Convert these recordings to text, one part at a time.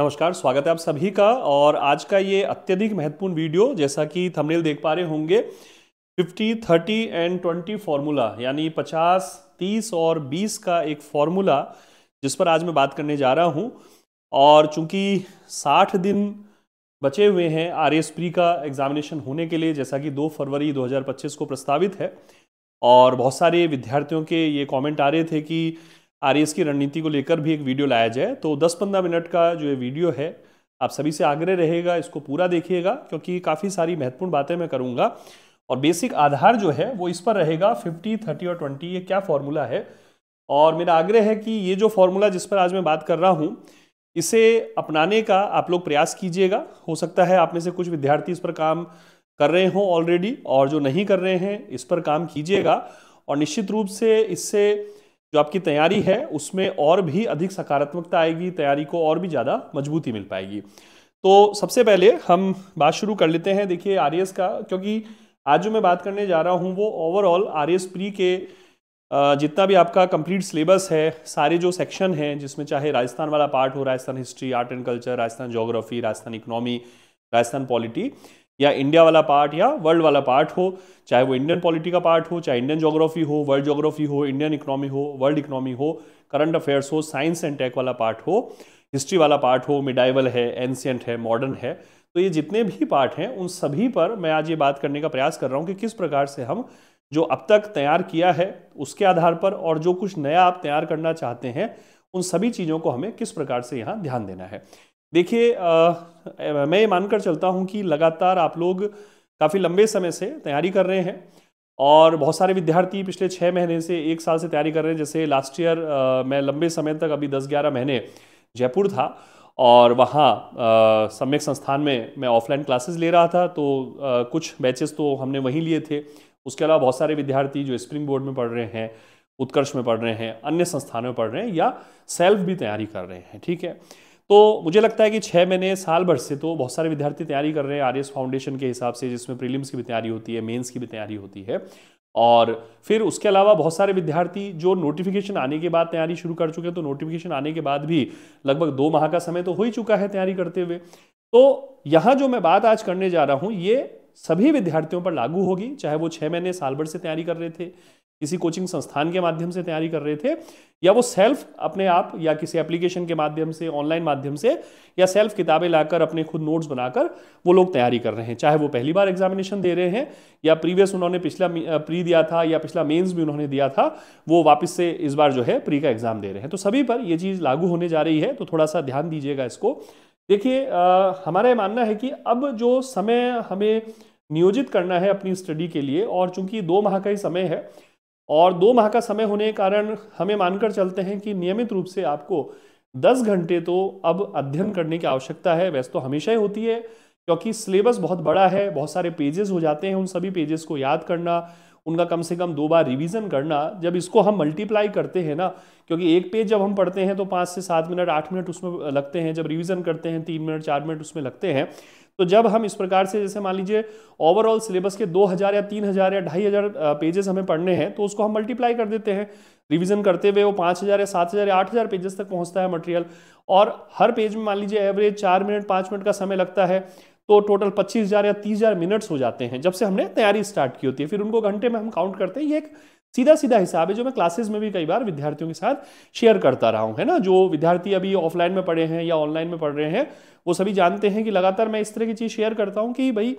नमस्कार, स्वागत है आप सभी का। और आज का ये अत्यधिक महत्वपूर्ण वीडियो, जैसा कि थंबनेल देख पा रहे होंगे, 50, 30 एंड 20 फॉर्मूला, यानी 50, 30 और 20 का एक फॉर्मूला जिस पर आज मैं बात करने जा रहा हूं। और चूंकि 60 दिन बचे हुए हैं आरएएस प्री का एग्जामिनेशन होने के लिए, जैसा कि 2 फरवरी 2025 को प्रस्तावित है, और बहुत सारे विद्यार्थियों के ये कमेंट आ रहे थे कि आरएएस की रणनीति को लेकर भी एक वीडियो लाया जाए, तो 10-15 मिनट का जो ये वीडियो है, आप सभी से आग्रह रहेगा इसको पूरा देखिएगा, क्योंकि काफ़ी सारी महत्वपूर्ण बातें मैं करूँगा। और बेसिक आधार जो है वो इस पर रहेगा 50, 30 और 20, ये क्या फॉर्मूला है। और मेरा आग्रह है कि ये जो फॉर्मूला जिस पर आज मैं बात कर रहा हूँ, इसे अपनाने का आप लोग प्रयास कीजिएगा। हो सकता है आप में से कुछ विद्यार्थी इस पर काम कर रहे हों ऑलरेडी, और जो नहीं कर रहे हैं इस पर काम कीजिएगा। और निश्चित रूप से इससे जो आपकी तैयारी है उसमें और भी अधिक सकारात्मकता आएगी, तैयारी को और भी ज़्यादा मजबूती मिल पाएगी। तो सबसे पहले हम बात शुरू कर लेते हैं, देखिए आरएएस का, क्योंकि आज जो मैं बात करने जा रहा हूँ वो ओवरऑल आरएएस प्री के जितना भी आपका कंप्लीट सिलेबस है, सारे जो सेक्शन हैं, जिसमें चाहे राजस्थान वाला पार्ट हो, Rajasthan history, art and culture, Rajasthan geography, Rajasthan economy, Rajasthan polity, या इंडिया वाला पार्ट या वर्ल्ड वाला पार्ट हो, चाहे वो इंडियन पॉलिटी का पार्ट हो, चाहे इंडियन ज्योग्राफी हो, वर्ल्ड ज्योग्राफी हो, इंडियन इकोनॉमी हो, वर्ल्ड इकोनॉमी हो, करंट अफेयर्स हो, साइंस एंड टेक वाला पार्ट हो, हिस्ट्री वाला पार्ट हो, मिडाइवल है, एंशियंट है, मॉडर्न है, तो ये जितने भी पार्ट हैं उन सभी पर मैं आज ये बात करने का प्रयास कर रहा हूँ कि किस प्रकार से हम जो अब तक तैयार किया है उसके आधार पर, और जो कुछ नया आप तैयार करना चाहते हैं, उन सभी चीज़ों को हमें किस प्रकार से यहाँ ध्यान देना है। देखिए, मैं ये मानकर चलता हूँ कि लगातार आप लोग काफ़ी लंबे समय से तैयारी कर रहे हैं, और बहुत सारे विद्यार्थी पिछले 6 महीने से 1 साल से तैयारी कर रहे हैं। जैसे लास्ट ईयर मैं लंबे समय तक, अभी 10-11 महीने जयपुर था, और वहाँ सम्यक संस्थान में मैं ऑफलाइन क्लासेस ले रहा था, तो कुछ बैचेस तो हमने वहीं लिए थे। उसके अलावा बहुत सारे विद्यार्थी जो स्प्रिंग बोर्ड में पढ़ रहे हैं, उत्कर्ष में पढ़ रहे हैं, अन्य संस्थानों में पढ़ रहे हैं, या सेल्फ भी तैयारी कर रहे हैं, ठीक है। तो मुझे लगता है कि 6 महीने, साल भर से तो बहुत सारे विद्यार्थी तैयारी कर रहे हैं आरएएस फाउंडेशन के हिसाब से, जिसमें प्रीलिम्स की भी तैयारी होती है, मेंस की भी तैयारी होती है। और फिर उसके अलावा बहुत सारे विद्यार्थी जो नोटिफिकेशन आने के बाद तैयारी शुरू कर चुके हैं, तो नोटिफिकेशन आने के बाद भी लगभग 2 माह का समय तो हो ही चुका है तैयारी करते हुए। तो यहाँ जो मैं बात आज करने जा रहा हूँ, ये सभी विद्यार्थियों पर लागू होगी, चाहे वो 6 महीने, साल भर से तैयारी कर रहे थे, किसी कोचिंग संस्थान के माध्यम से तैयारी कर रहे थे, या वो सेल्फ अपने आप या किसी एप्लीकेशन के माध्यम से, ऑनलाइन माध्यम से, या सेल्फ किताबें लाकर अपने खुद नोट्स बनाकर वो लोग तैयारी कर रहे हैं। चाहे वो पहली बार एग्जामिनेशन दे रहे हैं, या प्रीवियस उन्होंने पिछला प्री दिया था, या पिछला मेंस भी उन्होंने दिया था, वो वापस से इस बार जो है प्री का एग्जाम दे रहे हैं, तो सभी पर ये चीज़ लागू होने जा रही है। तो थोड़ा सा ध्यान दीजिएगा इसको। देखिए, हमारा ये मानना है कि अब जो समय हमें नियोजित करना है अपनी स्टडी के लिए, और चूंकि 2 माह का ही समय है, और 2 माह का समय होने के कारण हमें मानकर चलते हैं कि नियमित रूप से आपको 10 घंटे तो अब अध्ययन करने की आवश्यकता है। वैसे तो हमेशा ही होती है, क्योंकि सिलेबस बहुत बड़ा है, बहुत सारे पेजेस हो जाते हैं, उन सभी पेजेस को याद करना, उनका कम से कम 2 बार रिवीजन करना, जब इसको हम मल्टीप्लाई करते हैं ना, क्योंकि एक पेज जब हम पढ़ते हैं तो 5 से 7 मिनट, 8 मिनट उसमें लगते हैं, जब रिवीजन करते हैं 3 मिनट, 4 मिनट उसमें लगते हैं। तो जब हम इस प्रकार से, जैसे मान लीजिए ओवरऑल सिलेबस के 2000 या 3000 या 2500 पेजेस हमें पढ़ने हैं, तो उसको हम मल्टीप्लाई कर देते हैं रिवीजन करते हुए, वो 5000 या 7000 या 8000 पेजेस तक पहुंचता है मटेरियल। और हर पेज में मान लीजिए एवरेज 4 मिनट, 5 मिनट का समय लगता है, तो टोटल 25,000 या 30,000 मिनट्स हो जाते हैं जब से हमने तैयारी स्टार्ट की होती है। फिर उनको घंटे में हम काउंट करते हैं। ये एक सीधा सीधा हिसाब है जो मैं क्लासेस में भी कई बार विद्यार्थियों के साथ शेयर करता रहा हूं, है ना। जो विद्यार्थी अभी ऑफलाइन में पढ़े हैं या ऑनलाइन में पढ़ रहे हैं, वो सभी जानते हैं कि लगातार मैं इस तरह की चीज़ शेयर करता हूं कि भाई,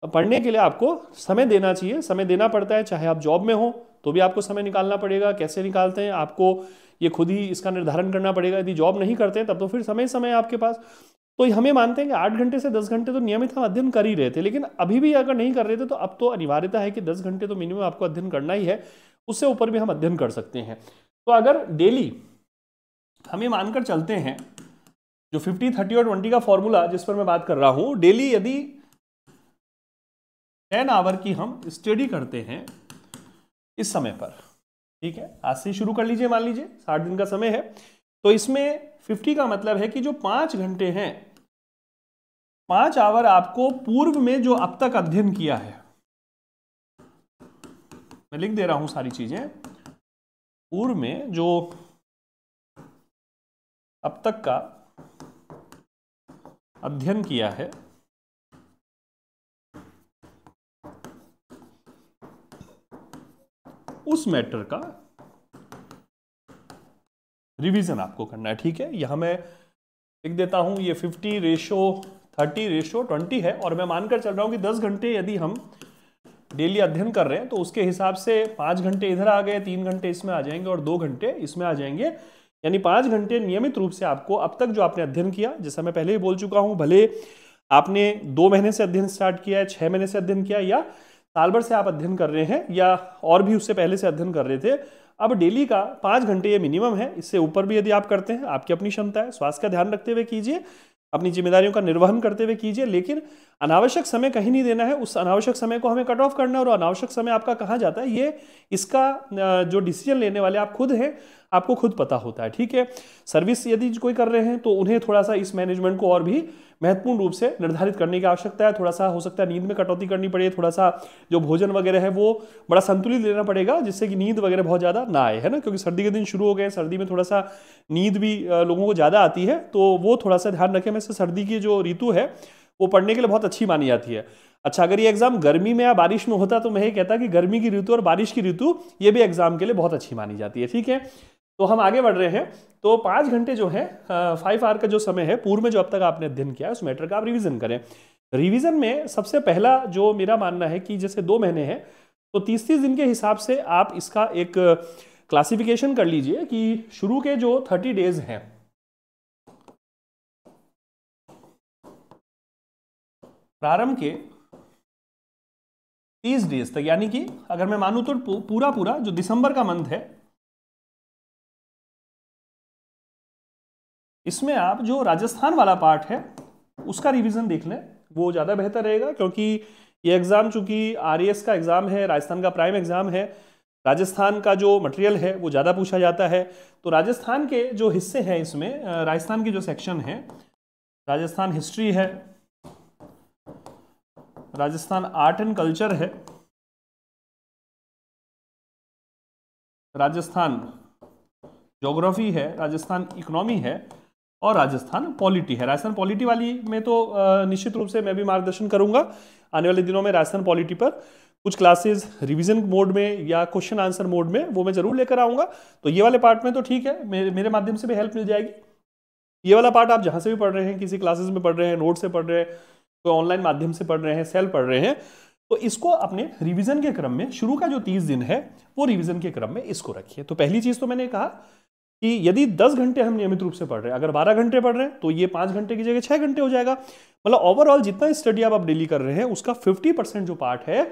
पढ़ने के लिए आपको समय देना चाहिए, समय देना पड़ता है। चाहे आप जॉब में हो तो भी आपको समय निकालना पड़ेगा। कैसे निकालते हैं आपको ये खुद ही इसका निर्धारण करना पड़ेगा। यदि जॉब नहीं करते हैं तब तो फिर समय समय है आपके पास। तो हमें मानते हैं कि 8 घंटे से 10 घंटे तो नियमित हम अध्ययन कर ही रहे थे, लेकिन अभी भी अगर नहीं कर रहे थे तो अब तो अनिवार्यता है कि 10 घंटे तो मिनिमम आपको अध्ययन करना ही है। उससे ऊपर भी हम अध्ययन कर सकते हैं। तो अगर डेली हमें मानकर चलते हैं, जो 50, 30 और 20 का फॉर्मूला जिस पर मैं बात कर रहा हूं, डेली यदि 10 आवर की हम स्टडी करते हैं इस समय पर, ठीक है, आज से शुरू कर लीजिए, मान लीजिए 60 दिन का समय है, तो इसमें 50 का मतलब है कि जो 5 घंटे हैं, 5 आवर आपको पूर्व में जो अब तक अध्ययन किया है, मैं लिख दे रहा हूं सारी चीजें, पूर्व में जो अब तक का अध्ययन किया है उस मैटर का रिवीजन आपको करना है। ठीक है, यहां मैं लिख देता हूं, ये 50:30:20 है, और मैं मानकर चल रहा हूं कि 10 घंटे यदि हम डेली अध्ययन कर रहे हैं तो उसके हिसाब से 5 घंटे इधर आ गए, 3 घंटे इसमें आ जाएंगे और 2 घंटे इसमें आ जाएंगे। यानी 5 घंटे नियमित रूप से आपको अब तक जो आपने अध्ययन किया, जैसा मैं पहले ही बोल चुका हूं, भले आपने 2 महीने से अध्ययन स्टार्ट किया है, 6 महीने से अध्ययन किया, या साल भर से आप अध्ययन कर रहे हैं, या और भी उससे पहले से अध्ययन कर रहे थे, अब डेली का 5 घंटे ये मिनिमम है। इससे ऊपर भी यदि आप करते हैं, आपकी अपनी क्षमता है, स्वास्थ्य का ध्यान रखते हुए कीजिए, अपनी जिम्मेदारियों का निर्वहन करते हुए कीजिए, लेकिन अनावश्यक समय कहीं नहीं देना है। उस अनावश्यक समय को हमें कट ऑफ करना है, और अनावश्यक समय आपका कहाँ जाता है, ये इसका जो डिसीजन लेने वाले आप खुद हैं, आपको खुद पता होता है। ठीक है, सर्विस यदि कोई कर रहे हैं तो उन्हें थोड़ा सा इस मैनेजमेंट को और भी महत्वपूर्ण रूप से निर्धारित करने की आवश्यकता है। थोड़ा सा हो सकता है नींद में कटौती करनी पड़े, थोड़ा सा जो भोजन वगैरह है वो बड़ा संतुलित लेना पड़ेगा, जिससे कि नींद वगैरह बहुत ज़्यादा ना आए, है ना, क्योंकि सर्दी के दिन शुरू हो गए, सर्दी में थोड़ा सा नींद भी लोगों को ज़्यादा आती है, तो वो थोड़ा सा ध्यान रखें। वैसे सर्दी की जो ऋतु है वो पढ़ने के लिए बहुत अच्छी मानी जाती है। अच्छा, अगर ये एग्जाम गर्मी में या बारिश में होता तो मैं ये कहता कि गर्मी की ऋतु और बारिश की ऋतु ये भी एग्जाम के लिए बहुत अच्छी मानी जाती है। ठीक है, तो हम आगे बढ़ रहे हैं। तो 5 घंटे जो है 5 आवर का जो समय है, पूर्व में जो अब तक आपने अध्ययन किया है उस मैटर का आप रिवीजन करें। रिवीजन में सबसे पहला जो मेरा मानना है कि जैसे 2 महीने हैं तो 30-30 दिन के हिसाब से आप इसका एक क्लासिफिकेशन कर लीजिए कि शुरू के जो 30 डेज हैं, प्रारंभ के 30 डेज तक, यानी कि अगर मैं मानूं तो पूरा जो दिसंबर का मंथ है, इसमें आप जो राजस्थान वाला पार्ट है उसका रिवीजन देख लें, वो ज़्यादा बेहतर रहेगा। क्योंकि ये एग्ज़ाम चूंकि आरएएस का एग्ज़ाम है, राजस्थान का प्राइम एग्ज़ाम है, राजस्थान का जो मटेरियल है वो ज़्यादा पूछा जाता है। तो राजस्थान के जो हिस्से हैं इसमें, राजस्थान के जो सेक्शन है, राजस्थान हिस्ट्री है, राजस्थान आर्ट एंड कल्चर है, राजस्थान ज्योग्राफी है, राजस्थान इकोनॉमी है, और राजस्थान पॉलिटी है। राजस्थान पॉलिटी वाली में तो निश्चित रूप से मैं भी मार्गदर्शन करूंगा आने वाले दिनों में। राजस्थान पॉलिटी पर कुछ क्लासेस रिवीजन मोड में या क्वेश्चन आंसर मोड में वो मैं जरूर लेकर आऊंगा। तो ये वाले पार्ट में तो ठीक है, मेरे माध्यम से भी हेल्प मिल जाएगी। ये वाला पार्ट आप जहां से भी पढ़ रहे हैं, किसी क्लासेस में पढ़ रहे हैं, नोट से पढ़ रहे हैं, तो ऑनलाइन माध्यम से पढ़ रहे हैं, सेल्फ पढ़ रहे हैं, तो इसको अपने रिवीजन के क्रम में शुरू का जो 30 दिन है वो रिवीजन के क्रम में इसको रखिए। तो पहली चीज तो मैंने कहा कि यदि 10 घंटे हम नियमित रूप से पढ़ रहे हैं, अगर 12 घंटे पढ़ रहे हैं तो ये 5 घंटे की जगह 6 घंटे हो जाएगा। मतलब ओवरऑल जितना स्टडी आप डेली कर रहे हैं उसका 50% जो पार्ट है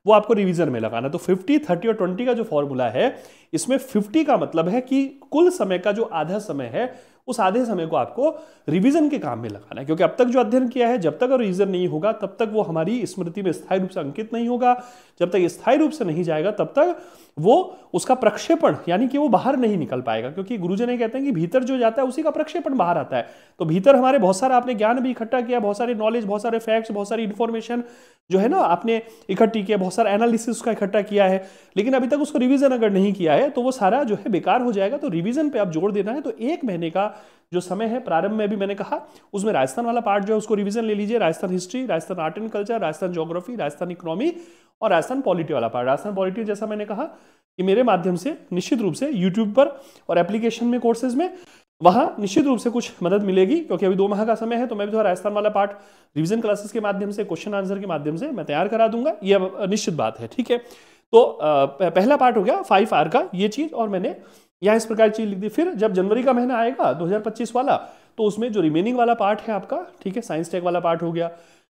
वो आपको रिवीजन में लगाना। तो 50, 30 और 20 का जो फॉर्मूला है, इसमें 50 का मतलब है कि कुल समय का जो आधा समय है उस आधे समय को आपको रिवीजन के काम में लगाना है। क्योंकि अब तक जो अध्ययन किया है, जब तक रिवीजन नहीं होगा तब तक वो हमारी स्मृति में स्थायी रूप से अंकित नहीं होगा। जब तक स्थायी रूप से नहीं जाएगा तब तक वो उसका प्रक्षेपण, यानी कि वो बाहर नहीं निकल पाएगा। क्योंकि गुरुजन ये कहते हैं कि भीतर जो जाता है उसी का प्रक्षेपण बाहर आता है। तो भीतर हमारे बहुत सारा आपने ज्ञान भी इकट्ठा किया, बहुत सारे नॉलेज, बहुत सारे फैक्ट्स, बहुत सारी इंफॉर्मेशन जो है ना आपने इकट्ठी किया, बहुत सारा एनालिसिस का इकट्ठा किया है, लेकिन अभी तक उसको रिवीजन अगर नहीं किया है तो वो सारा जो है बेकार हो जाएगा। तो रिवीजन पे आप जोर देना है। तो 1 महीने का जो समय है, प्रारंभ में भी मैंने कहा, उसमें राजस्थान वाला पार्ट जो है उसको रिवीजन ले लीजिए। Rajasthan history, Rajasthan art and culture, Rajasthan geography, Rajasthan economy और राजस्थान पॉलिटी वाला पार्ट। राजस्थान पॉलिटी जैसा मैंने कहा कि मेरे माध्यम से निश्चित रूप से यूट्यूब पर और एप्लीकेशन में, कोर्सेज में, वहां निश्चित रूप से कुछ मदद मिलेगी। क्योंकि अभी 2 माह का समय है, तो मैं भी थोड़ा राजस्थान वाला पार्ट रिवीजन क्लासेस के माध्यम से, क्वेश्चन आंसर के माध्यम से मैं तैयार करा दूंगा, यह निश्चित बात है। ठीक है, तो पहला पार्ट हो गया 5 आवर का ये चीज, और मैंने यहाँ इस प्रकार की चीज लिख दी। फिर जब जनवरी का महीना आएगा 2025 वाला, तो उसमें जो रिमेनिंग वाला पार्ट है आपका, ठीक है, साइंस टेक वाला पार्ट हो गया,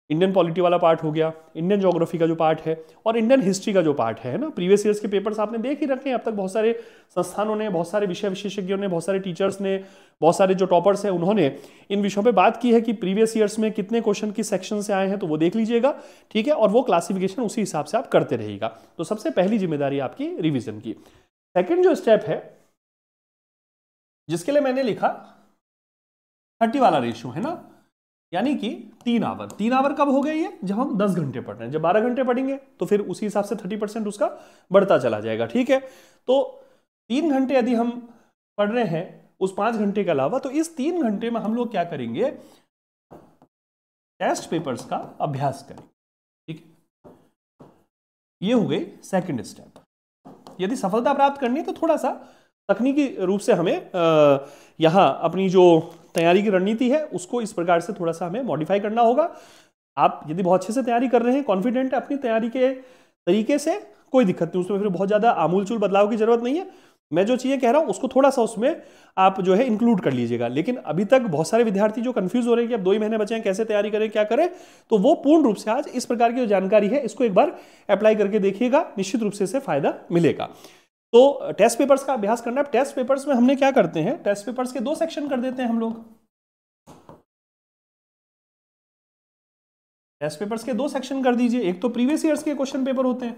इंडियन पॉलिटी वाला पार्ट हो गया, इंडियन ज्योग्राफी का जो पार्ट है, और इंडियन हिस्ट्री का जो पार्ट है ना। प्रीवियस ईयर्स के पेपर्स आपने देख ही रखे हैं अब तक। बहुत सारे संस्थानों ने, बहुत सारे विषय विशेषज्ञों ने, बहुत सारे टीचर्स ने, बहुत सारे जो टॉपर्स हैं उन्होंने इन विषयों पे बात की है कि प्रीवियस ईयर्स में कितने क्वेश्चन किस सेक्शन से आए हैं, तो वो देख लीजिएगा। ठीक है, और वो क्लासिफिकेशन उसी हिसाब से आप करते रहिएगा। तो सबसे पहली जिम्मेदारी आपकी रिविजन की। सेकेंड जो स्टेप है जिसके लिए मैंने लिखा 30 वाला रेशियो है ना, यानी कि 3 आवर। 3 आवर कब हो गए ये? जब हम 10 घंटे पढ़ रहे हैं। जब 12 घंटे पढ़ेंगे तो फिर उसी हिसाब से 30% उसका बढ़ता चला जाएगा। ठीक है, तो 3 घंटे यदि हम पढ़ रहे हैं उस 5 घंटे के अलावा, तो इस 3 घंटे में हम लोग क्या करेंगे, टेस्ट पेपर्स का अभ्यास करें। ठीक है, ये हो गई सेकंड स्टेप। यदि सफलता प्राप्त करनी है तो थोड़ा सा तकनीकी रूप से हमें यहाँ अपनी जो तैयारी की रणनीति है उसको इस प्रकार से थोड़ा सा हमें मॉडिफाई करना होगा। आप यदि बहुत अच्छे से तैयारी कर रहे हैं, कॉन्फिडेंट है अपनी तैयारी के तरीके से, कोई दिक्कत नहीं, उसमें फिर बहुत ज़्यादा आमूलचूल बदलाव की जरूरत नहीं है। मैं जो चीज़ें कह रहा हूँ उसको थोड़ा सा उसमें आप जो है इंक्लूड कर लीजिएगा। लेकिन अभी तक बहुत सारे विद्यार्थी जो कंफ्यूज हो रहे हैं कि अब 2 ही महीने बचे हैं, कैसे तैयारी करें, क्या करें, तो वो पूर्ण रूप से आज इस प्रकार की जो जानकारी है इसको एक बार अप्लाई करके देखिएगा, निश्चित रूप से इससे फायदा मिलेगा। तो टेस्ट पेपर्स का अभ्यास करना है। टेस्ट पेपर्स में हमने क्या करते हैं, टेस्ट पेपर्स के 2 सेक्शन कर देते हैं हम लोग। टेस्ट पेपर्स के 2 सेक्शन कर दीजिए। एक तो प्रीवियस ईयर्स के क्वेश्चन पेपर होते हैं,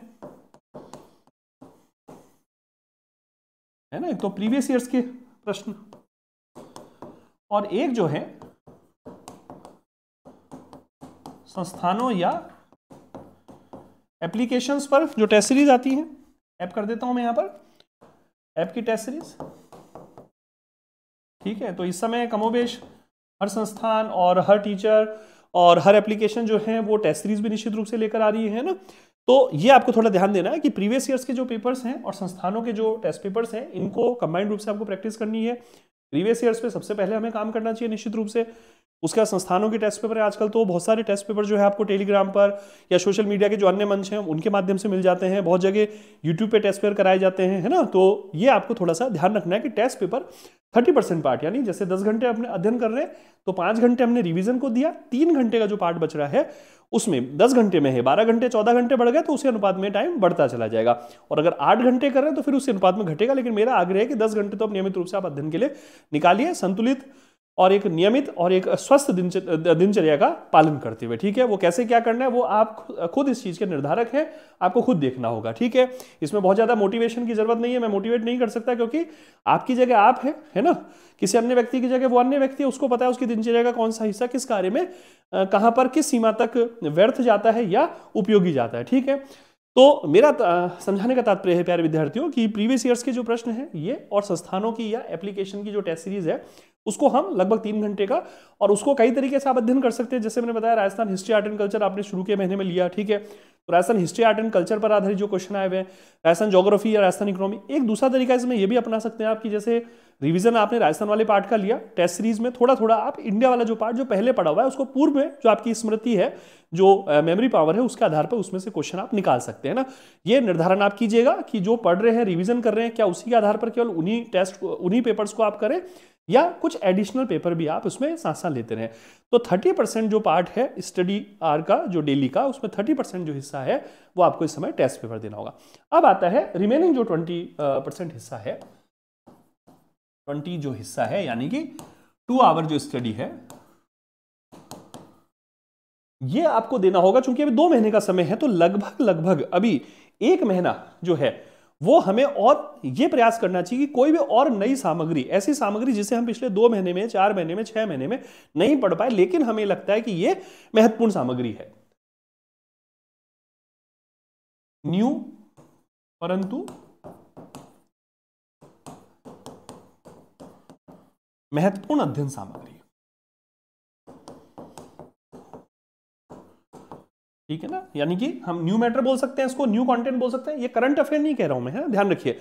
है ना, एक तो प्रीवियस ईयर्स के प्रश्न, और एक जो है संस्थानों या एप्लीकेशंस पर जो टेस्ट सीरीज आती हैं। ऐप कर देता हूं मैं यहां पर, ऐप की टेस्ट सीरीज। ठीक है, तो इस समय कमोबेश हर संस्थान और हर टीचर और हर एप्लीकेशन जो है वो टेस्ट सीरीज भी निश्चित रूप से लेकर आ रही है ना। तो ये आपको थोड़ा ध्यान देना है कि प्रीवियस ईयर्स के जो पेपर्स हैं और संस्थानों के जो टेस्ट पेपर्स हैं इनको कंबाइंड रूप से आपको प्रैक्टिस करनी है। प्रीवियस ईयर्स पे सबसे पहले हमें काम करना चाहिए निश्चित रूप से। उसके बाद संस्थानों के टेस्ट पेपर है, आजकल तो बहुत सारे टेस्ट पेपर जो है आपको टेलीग्राम पर या सोशल मीडिया के जो अन्य मंच हैं उनके माध्यम से मिल जाते हैं। बहुत जगह यूट्यूब पे टेस्ट पेपर कराए जाते हैं, है ना। तो ये आपको थोड़ा सा ध्यान रखना है कि टेस्ट पेपर 30% पार्ट, यानी जैसे 10 घंटे अपने अध्ययन कर रहे हैं तो 5 घंटे हमने रिवीजन को दिया, 3 घंटे का जो पार्ट बच रहा है उसमें 10 घंटे में है 12 घंटे 14 घंटे बढ़ गए तो उसी अनुपात में टाइम बढ़ता चला जाएगा। और अगर 8 घंटे कर रहे हैं तो फिर उसी अनुपात में घटेगा। लेकिन मेरा आग्रह है कि 10 घंटे तो आप नियमित रूप से आप अध्ययन के लिए निकालिए, संतुलित और एक नियमित और एक स्वस्थ दिनचर्या का पालन करते हुए। ठीक है, वो कैसे क्या करना है वो आप खुद इस चीज के निर्धारक हैं, आपको खुद देखना होगा। ठीक है, इसमें बहुत ज्यादा मोटिवेशन की जरूरत नहीं है, मैं मोटिवेट नहीं कर सकता क्योंकि आपकी जगह आप है ना, किसी अन्य व्यक्ति की जगह वो अन्य व्यक्ति है, उसको पता है उसकी दिनचर्या का कौन सा हिस्सा किस कार्य में कहां पर किस सीमा तक व्यर्थ जाता है या उपयोगी जाता है। ठीक है, तो मेरा समझाने का तात्पर्य है प्यारे विद्यार्थियों कि प्रीवियस ईयर्स के जो प्रश्न हैं ये और संस्थानों की या एप्लीकेशन की जो टेस्ट सीरीज है उसको हम लगभग 3 घंटे का, और उसको कई तरीके से आप अध्ययन कर सकते हैं। जैसे मैंने बताया Rajasthan history art and culture आपने शुरू के महीने में लिया। ठीक है, तो Rajasthan history art and culture पर आधारित जो क्वेश्चन आए हुए हैं, राजस्थान ज्योग्राफी या राजस्थान इकोनॉमी। एक दूसरा तरीका इसमें यह भी अपना सकते हैं आप कि जैसे रिवीजन आपने राजस्थान वाले पार्ट का लिया, टेस्ट सीरीज में थोड़ा थोड़ा आप इंडिया वाला जो पार्ट जो पहले पढ़ा हुआ है उसको पूर्व में जो आपकी स्मृति है, जो मेमोरी पावर है, उसके आधार पर उसमें से क्वेश्चन आप निकाल सकते हैं ना। ये निर्धारण आप कीजिएगा कि जो पढ़ रहे हैं रिवीजन कर रहे हैं क्या उसी के आधार पर केवल उन्हीं पेपर्स को आप करें या कुछ एडिशनल पेपर भी आप उसमें साथ साथ लेते रहें। तो 30% जो पार्ट है स्टडी आर का जो डेली का, उसमें 30% जो हिस्सा है वो आपको इस समय टेस्ट पेपर देना होगा। अब आता है रिमेनिंग जो 20% हिस्सा है, 20 जो हिस्सा है यानी कि 2 आवर जो स्टडी है ये आपको देना होगा। चूंकि अभी 2 महीने का समय है तो लगभग अभी 1 महीना जो है वो हमें और ये प्रयास करना चाहिए कि कोई भी और नई सामग्री, ऐसी सामग्री जिसे हम पिछले 2 महीने में 4 महीने में 6 महीने में नहीं पढ़ पाए लेकिन हमें लगता है कि ये महत्वपूर्ण सामग्री है, न्यू परंतु महत्वपूर्ण अध्ययन सामग्री। ठीक है ना, यानी कि हम न्यू मैटर बोल सकते हैं, इसको न्यू कंटेंट बोल सकते हैं। ये करंट अफेयर नहीं कह रहा हूं मैं, है ना, ध्यान रखिए,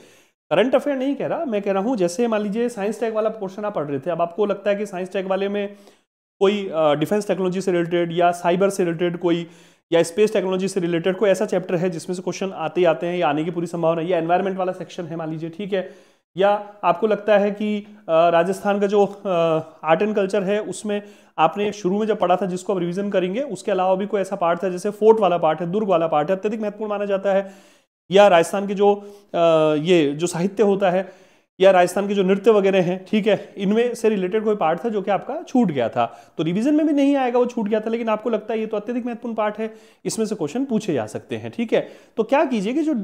करंट अफेयर नहीं कह रहा, मैं कह रहा हूं जैसे मान लीजिए साइंस टैग वाला पोर्शन आप पढ़ रहे थे, अब आपको लगता है कि साइंस टैग वाले में कोई डिफेंस टेक्नोलॉजी से रिलेटेड या साइबर से रिलेटेड कोई या स्पेस टेक्नोलॉजी से रिलेटेड कोई ऐसा चैप्टर है जिसमें से क्वेश्चन आते ही आते हैं या आने की पूरी संभावना है, या एनवायरमेंट वाला सेक्शन है मान लीजिए। ठीक है, या आपको लगता है कि राजस्थान का जो आर्ट एंड कल्चर है उसमें आपने शुरू में जब पढ़ा था जिसको आप रिवीजन करेंगे, उसके अलावा भी कोई ऐसा पार्ट था जैसे फोर्ट वाला पार्ट है, दुर्ग वाला पार्ट है, अत्यधिक महत्वपूर्ण माना जाता है, या राजस्थान के जो ये जो साहित्य होता है या राजस्थान के जो नृत्य वगैरह हैं, ठीक है, इनमें से रिलेटेड कोई पार्ट था जो कि आपका छूट गया था, तो रिवीजन में भी नहीं आएगा, वो छूट गया था, लेकिन आपको लगता है ये तो अत्यधिक महत्वपूर्ण पार्ट है, इसमें से क्वेश्चन पूछे जा सकते हैं। ठीक है, तो क्या कीजिए कि जो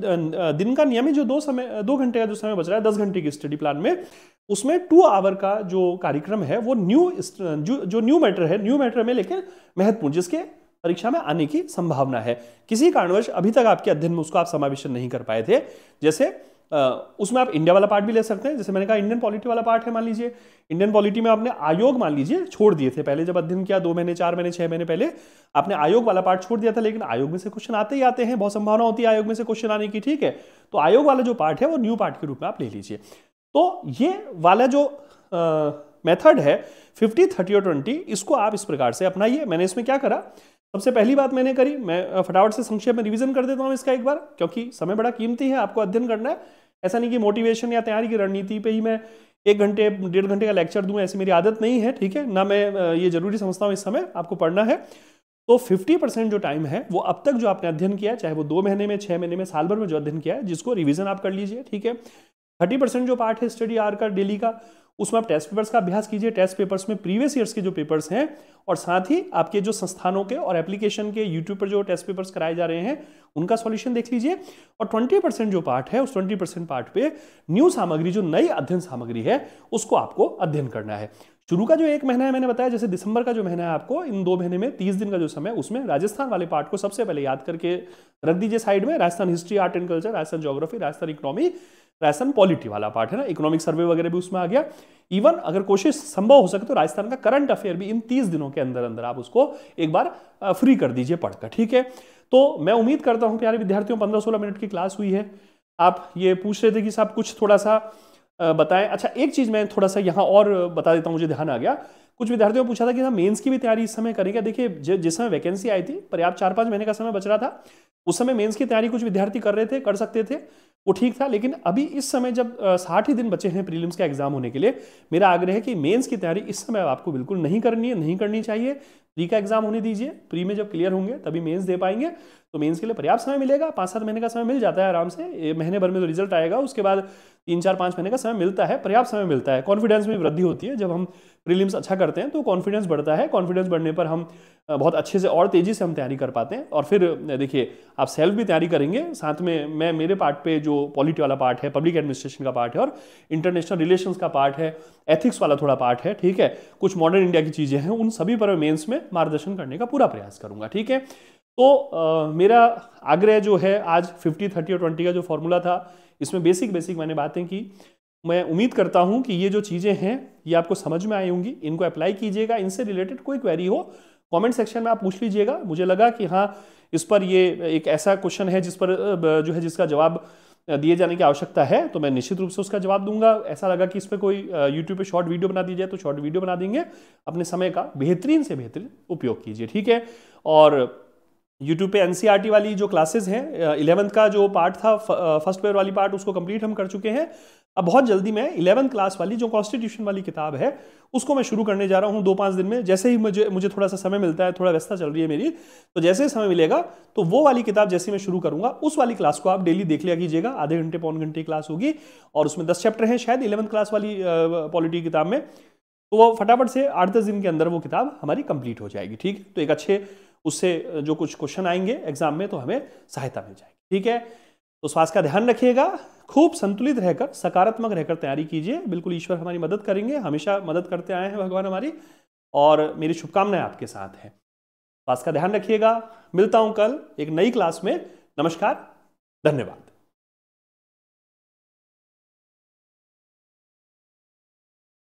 दिन का नियमित जो 2 घंटे का जो समय बच रहा है 10 घंटे की स्टडी प्लान में, उसमें 2 आवर का जो कार्यक्रम है वो जो न्यू मैटर है, न्यू मैटर में लेकिन महत्वपूर्ण, जिसके परीक्षा में आने की संभावना है, किसी कारणवश अभी तक आपके अध्ययन में उसको आप समावेशन नहीं कर पाए थे, जैसे उसमें आप इंडिया वाला पार्ट भी ले सकते हैं। जैसे मैंने कहा इंडियन पॉलिटी वाला पार्ट है, मान लीजिए इंडियन पॉलिटी में आपने आयोग मान लीजिए छोड़ दिए थे पहले, जब अध्ययन किया 2 महीने 4 महीने 6 महीने पहले आपने आयोग वाला पार्ट छोड़ दिया था, लेकिन आयोग में से क्वेश्चन आते ही आते हैं, बहुत संभावना होती है आयोग में से क्वेश्चन आने की, ठीक है। तो आयोग वाला जो पार्ट है वो न्यू पार्ट के रूप में आप ले लीजिए। तो ये वाला जो मेथड है 50, 30 और 20, इसको आप इस प्रकार से अपनाइए। मैंने इसमें क्या करा, सबसे पहली बात मैंने करी, मैं फटाफट से संक्षेप में रिवीजन कर देता हूं इसका एक बार, क्योंकि समय बड़ा कीमती है, आपको अध्ययन करना है। ऐसा नहीं कि मोटिवेशन या तैयारी की रणनीति पे ही मैं 1 घंटे 1.5 घंटे का लेक्चर दूं, ऐसी मेरी आदत नहीं है, ठीक है ना। मैं ये जरूरी समझता हूं इस समय आपको पढ़ना है। तो 50% जो टाइम है वो अब तक जो आपने अध्ययन किया है, चाहे वो 2 महीने में 6 महीने में साल भर में जो अध्ययन किया है, जिसको रिवीजन आप कर लीजिए, ठीक है। 30% जो पार्ट है स्टडी आवर का डेली का, उसमें आप टेस्ट पेपर्स का अभ्यास कीजिए। टेस्ट पेपर्स में प्रीवियस ईयर्स के जो पेपर्स हैं और साथ ही आपके जो संस्थानों के और एप्लीकेशन के यूट्यूब पर जो टेस्ट पेपर्स कराए जा रहे हैं उनका सॉल्यूशन देख लीजिए। और 20% जो पार्ट है उस 20% पार्ट पे न्यू सामग्री, जो नई अध्ययन सामग्री है, उसको आपको अध्ययन करना है। शुरू का जो 1 महीना है मैंने बताया, जैसे दिसंबर का जो महीना है आपको, इन 2 महीने में 30 दिन का जो समय, उसमें राजस्थान वाले पार्ट को सबसे पहले याद करके रख दीजिए साइड में। Rajasthan history, art and culture, Rajasthan geography, Rajasthan economy, Rajasthan polity वाला पार्ट है ना, इकोनॉमिक सर्वे वगैरह भी उसमें आ गया। इवन अगर कोशिश संभव हो सके तो राजस्थान का करंट अफेयर भी इन 30 दिनों के अंदर अंदर आप उसको एक बार फ्री कर दीजिए पढ़कर, ठीक है। तो मैं उम्मीद करता हूं प्यारे विद्यार्थियों, 15-16 मिनट की क्लास हुई है। आप ये पूछ रहे थे कि साहब कुछ थोड़ा सा बताएं। अच्छा, एक चीज मैं थोड़ा सा यहाँ और बता देता हूँ, मुझे ध्यान आ गया। कुछ विद्यार्थियों ने पूछा था कि हम मेंस की भी तैयारी इस समय करेंगे। देखिए, जिस समय वैकेंसी आई थी, पर्याप्त 4-5 महीने का समय बच रहा था, उस समय मेंस की तैयारी कुछ विद्यार्थी कर रहे थे, कर सकते थे, वो ठीक था। लेकिन अभी इस समय जब 60 ही दिन बचे हैं प्रीलिम्स का एग्जाम होने के लिए, मेरा आग्रह है कि मेंस की तैयारी इस समय आपको बिल्कुल नहीं करनी है, नहीं करनी चाहिए। प्री का एग्जाम होने दीजिए, प्री में जब क्लियर होंगे तभी मेंस दे पाएंगे। तो मेंस के लिए पर्याप्त समय मिलेगा, 5-7 महीने का समय मिल जाता है आराम से। महीने भर में तो रिजल्ट आएगा, उसके बाद 3-4-5 महीने का समय मिलता है, पर्याप्त समय मिलता है। कॉन्फिडेंस में वृद्धि होती है, जब हम प्रीलिम्स अच्छा करते हैं तो कॉन्फिडेंस बढ़ता है। कॉन्फिडेंस बढ़ने पर हम बहुत अच्छे से और तेजी से हम तैयारी कर पाते हैं। और फिर देखिए, आप सेल्फ भी तैयारी करेंगे, साथ में मैं मेरे पार्ट पे जो पॉलिटी वाला पार्ट है, पब्लिक एडमिनिस्ट्रेशन का पार्ट है और इंटरनेशनल रिलेशंस का पार्ट है, एथिक्स वाला थोड़ा पार्ट है, ठीक है, कुछ मॉडर्न इंडिया की चीजें हैं, उन सभी पर मैं मेंस में मार्गदर्शन करने का पूरा प्रयास करूंगा, ठीक है। तो मेरा आग्रह जो है, आज 50, 30 और 20 का जो फॉर्मूला था, इसमें बेसिक मैंने बातें की। मैं उम्मीद करता हूं कि ये जो चीजें हैं ये आपको समझ में आई होंगी, इनको अप्लाई कीजिएगा। इनसे रिलेटेड कोई क्वेरी हो कमेंट सेक्शन में आप पूछ लीजिएगा। मुझे लगा कि हाँ, इस पर ये एक ऐसा क्वेश्चन है जिस पर जो है जिसका जवाब दिए जाने की आवश्यकता है, तो मैं निश्चित रूप से उसका जवाब दूंगा। ऐसा लगा कि इस पर कोई यूट्यूब पे शॉर्ट वीडियो बना दी जाए तो शॉर्ट वीडियो बना देंगे। अपने समय का बेहतरीन से बेहतरीन उपयोग कीजिए, ठीक है। और यूट्यूब पे एनसीईआरटी वाली जो क्लासेस हैं, 11th का जो पार्ट था, फर्स्ट पेपर वाली पार्ट, उसको कंप्लीट हम कर चुके हैं। अब बहुत जल्दी मैं 11th क्लास वाली जो कॉन्स्टिट्यूशन वाली किताब है उसको मैं शुरू करने जा रहा हूँ 2-5 दिन में। जैसे ही मुझे थोड़ा सा समय मिलता है, थोड़ा व्यस्तता चल रही है मेरी, तो जैसे ही समय मिलेगा तो वो वाली किताब जैसे मैं शुरू करूंगा, उस वाली क्लास को आप डेली देख लिया कीजिएगा। आधे घंटे पौन घंटे क्लास होगी और उसमें 10 चैप्टर हैं शायद 11th क्लास वाली पॉलिटी किताब में। तो वो फटाफट से 8-10 दिन के अंदर वो किताब हमारी कंप्लीट हो जाएगी, ठीक। तो एक अच्छे उससे जो कुछ क्वेश्चन आएंगे एग्जाम में तो हमें सहायता मिल जाएगी, ठीक है। तो स्वास्थ्य का ध्यान रखिएगा, खूब संतुलित रहकर, सकारात्मक रहकर तैयारी कीजिए। बिल्कुल ईश्वर हमारी मदद करेंगे, हमेशा मदद करते आए हैं भगवान हमारी, और मेरी शुभकामनाएं आपके साथ हैं। स्वास्थ्य का ध्यान रखिएगा। मिलता हूं कल एक नई क्लास में। नमस्कार, धन्यवाद।